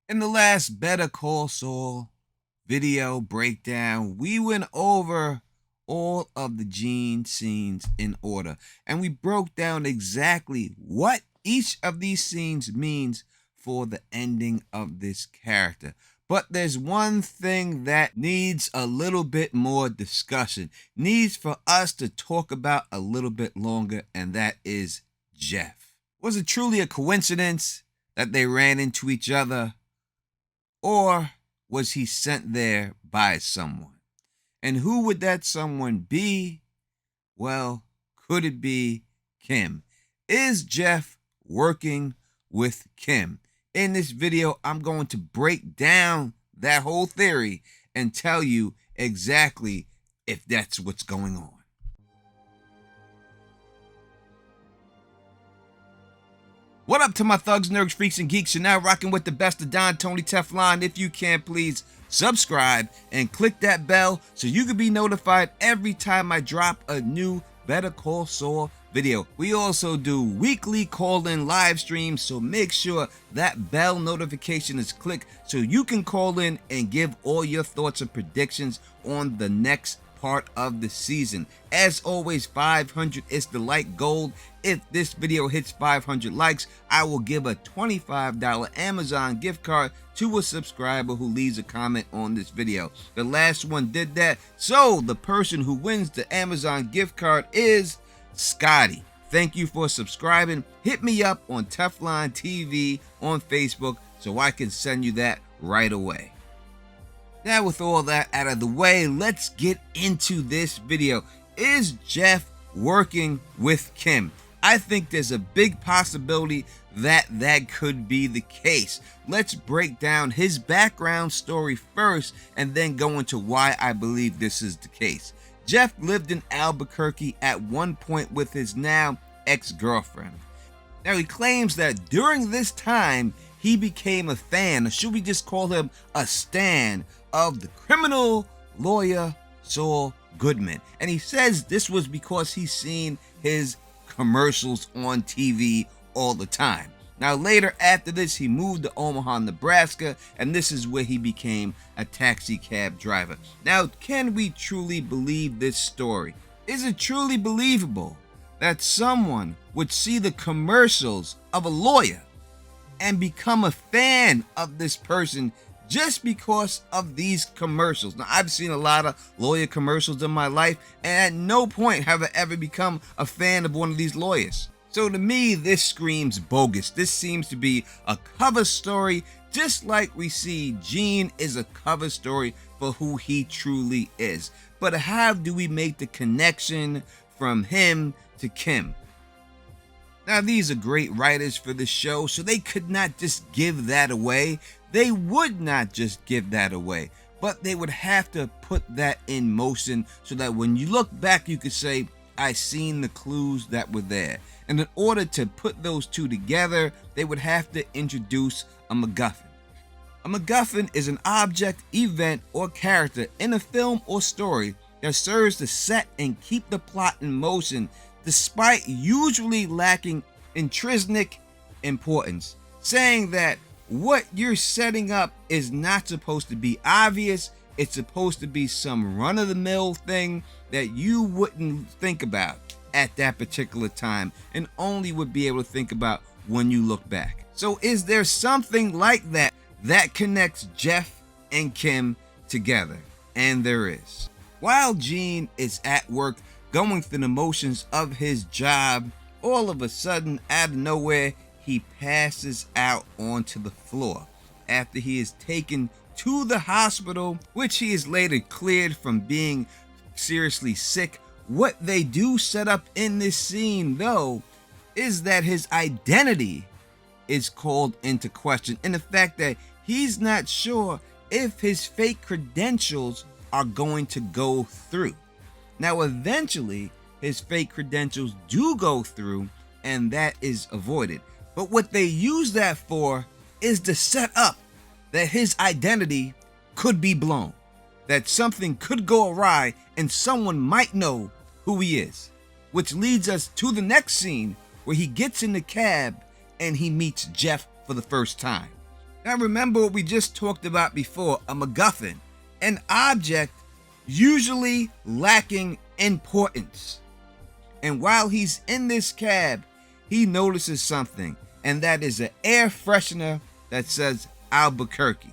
In the last Better Call Saul video breakdown, we went over all of the Gene scenes in order, and we broke down exactly what each of these scenes means for the ending of this character. But there's one thing that needs a little bit more discussion, needs for us to talk about a little bit longer, and that is Jeff. Was it truly a coincidence that they ran into each other? Or was he sent there by someone? And who would that someone be? Well, could it be Kim? Is Jeff working with Kim? In this video, I'm going to break down that whole theory and tell you exactly if that's what's going on. What up to my thugs, nerds, freaks, and geeks? You're now rocking with the best of Don, Tony, Teflon. If you can, please subscribe and click that bell so you can be notified every time I drop a new Better Call Saul video. We also do weekly call-in live streams, so make sure that bell notification is clicked so you can call in and give all your thoughts and predictions on the next part of the season. As always, 500 is the like goal. If this video hits 500 likes, I will give a $25 Amazon gift card to a subscriber who leaves a comment on this video. The last one did that, so the person who wins the Amazon gift card is Scotty. Thank you for subscribing. Hit me up on Teflon TV on Facebook so I can send you that right away. Now, with all that out of the way, let's get into this video. Is Jeff working with Kim? I think there's a big possibility that that could be the case. Let's break down his background story first and then go into why I believe this is the case. Jeff lived in Albuquerque at one point with his now ex-girlfriend. Now, he claims that during this time, he became a fan, or should we just call him a stan, of the criminal lawyer Saul Goodman. And he says this was because he's seen his commercials on TV all the time. Now, later after this, he moved to Omaha, Nebraska, and this is where he became a taxi cab driver. Now, can we truly believe this story? Is it truly believable that someone would see the commercials of a lawyer and become a fan of this person just because of these commercials? Now, I've seen a lot of lawyer commercials in my life, and at no point have I ever become a fan of one of these lawyers. So to me, this screams bogus. This seems to be a cover story, just like we see Gene is a cover story for who he truly is. But how do we make the connection from him to Kim? Now, these are great writers for the show, so they could not just give that away. They would not just give that away, but they would have to put that in motion so that when you look back, you could say, I seen the clues that were there. And in order to put those two together, they would have to introduce a MacGuffin. A MacGuffin is an object, event, or character in a film or story that serves to set and keep the plot in motion despite usually lacking intrinsic importance, saying that what you're setting up is not supposed to be obvious. It's supposed to be some run-of-the-mill thing that you wouldn't think about at that particular time and only would be able to think about when you look back. So is there something like that that connects Jeff and Kim together? And there is. While Gene is at work going through the motions of his job, all of a sudden, out of nowhere, he passes out onto the floor after he is taken to the hospital, which he is later cleared from being seriously sick. What they do set up in this scene, though, is that his identity is called into question, and the fact that he's not sure if his fake credentials are going to go through. Now, eventually, his fake credentials do go through, and that is avoided. But what they use that for is to set up that his identity could be blown, that something could go awry and someone might know who he is. Which leads us to the next scene where he gets in the cab and he meets Jeff for the first time. Now remember what we just talked about before, a MacGuffin, an object usually lacking importance. And while he's in this cab, he notices something, and that is an air freshener that says Albuquerque.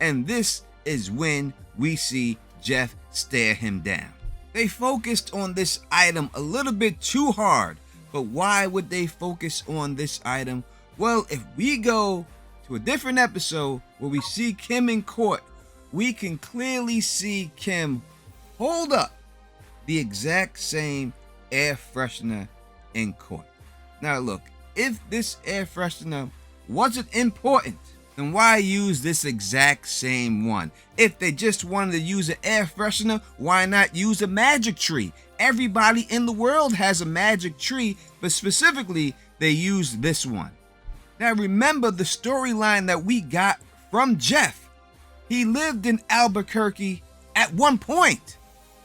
And this is when we see Jeff stare him down. They focused on this item a little bit too hard, but why would they focus on this item? Well, if we go to a different episode where we see Kim in court, we can clearly see Kim hold up the exact same air freshener in court. Now look, if this air freshener wasn't important, then why use this exact same one? If they just wanted to use an air freshener, why not use a magic tree? Everybody in the world has a magic tree, but specifically they used this one. Now remember the storyline that we got from Jeff. He lived in Albuquerque at one point,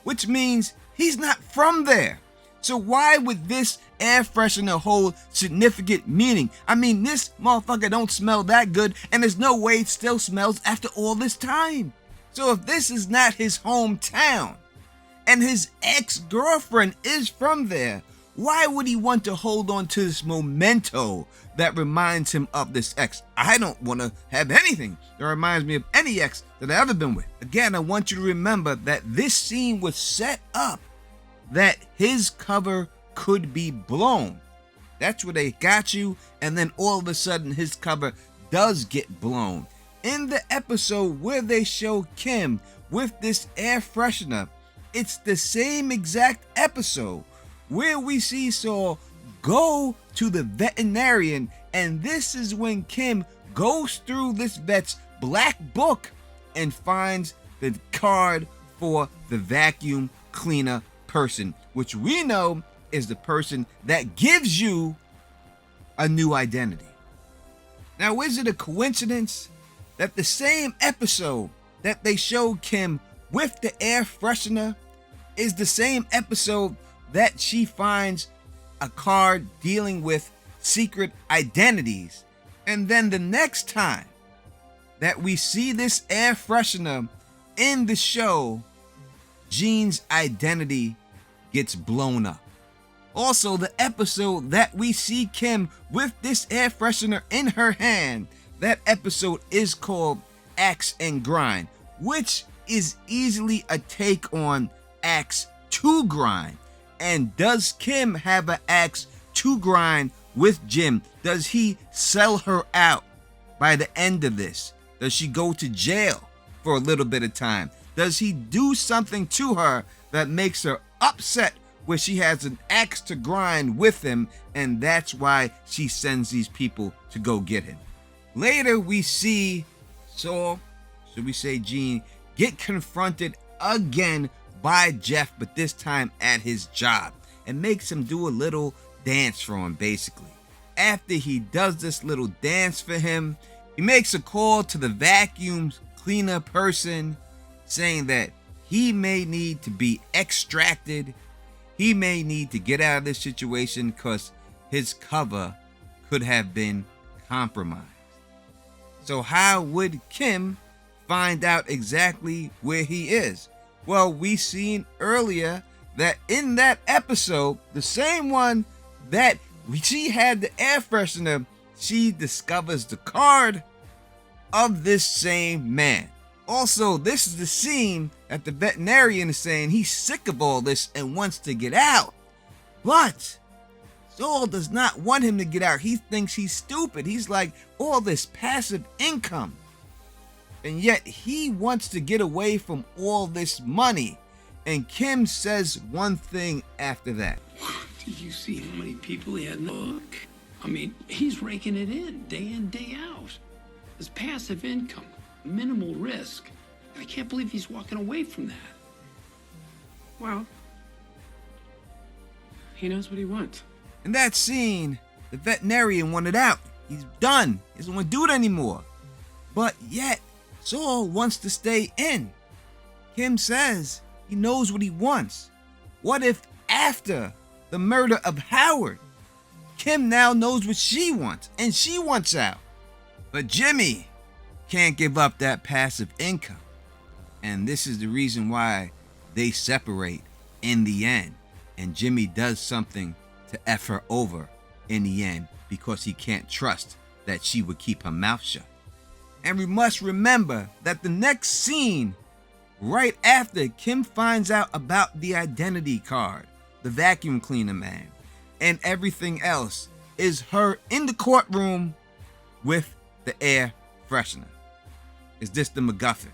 which means he's not from there. So why would this air freshener hold significant meaning? I mean, this motherfucker don't smell that good, and there's no way it still smells after all this time. So if this is not his hometown, and his ex-girlfriend is from there, why would he want to hold on to this memento that reminds him of this ex? I don't want to have anything that reminds me of any ex that I've ever been with. Again, I want you to remember that this scene was set up that his cover could be blown. That's where they got you, and then all of a sudden his cover does get blown. In the episode where they show Kim with this air freshener, it's the same exact episode where we see Saul go to the veterinarian, and this is when Kim goes through this vet's black book and finds the card for the vacuum cleaner person, which we know is the person that gives you a new identity. Now, is it a coincidence that the same episode that they showed Kim with the air freshener is the same episode that she finds a card dealing with secret identities? And then the next time that we see this air freshener in the show, Jean's identity gets blown up. Also, the episode that we see Kim with this air freshener in her hand, that episode is called Axe and Grind, which is easily a take on Axe to Grind. And does Kim have an axe to grind with Jim? Does he sell her out by the end of this? Does she go to jail for a little bit of time? Does he do something to her that makes her upset where she has an axe to grind with him, and that's why she sends these people to go get him? Later we see Saul, should we say Jean, get confronted again by Jeff, but this time at his job, and makes him do a little dance for him. Basically, after he does this little dance for him, he makes a call to the vacuum cleaner person saying that he may need to be extracted. He may need to get out of this situation because his cover could have been compromised. So how would Kim find out exactly where he is? Well, we seen earlier that in that episode, the same one that she had the air freshener, she discovers the card of this same man. Also, this is the scene that the veterinarian is saying he's sick of all this and wants to get out. But Saul does not want him to get out. He thinks he's stupid. He's like, all this passive income. And yet he wants to get away from all this money. And Kim says one thing after that. Did you see how many people he had in the book? I mean, he's raking it in day out. His passive income, minimal risk. I can't believe he's walking away from that. Well, he knows what he wants. In that scene, the veterinarian wanted out. He's done. He doesn't want to do it anymore. But yet, Saul wants to stay in. Kim says he knows what he wants. What if after the murder of Howard, Kim now knows what she wants and she wants out? But Jimmy, can't give up that passive income. And this is the reason why they separate in the end. And Jimmy does something to F her over in the end because he can't trust that she would keep her mouth shut. And we must remember that the next scene, right after Kim finds out about the identity card, the vacuum cleaner man, and everything else, is her in the courtroom with the air freshener. Is this the MacGuffin?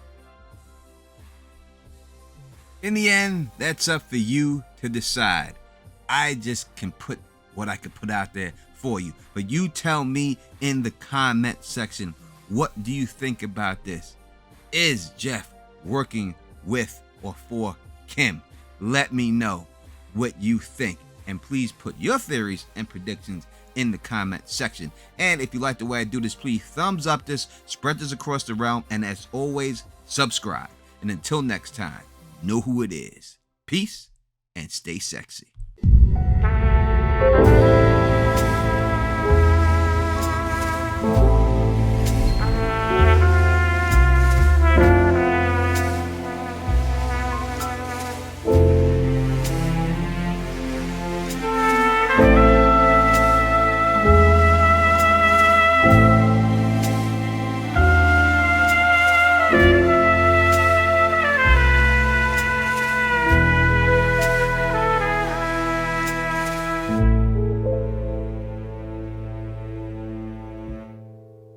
In the end, that's up for you to decide. I just can put what I could put out there for you. But you tell me in the comment section, what do you think about this? Is Jeff working with or for Kim? Let me know what you think. And please put your theories and predictions in the comment section. And if you like the way I do this, please thumbs up this, spread this across the realm, and as always, subscribe. And until next time, know who it is. Peace and stay sexy.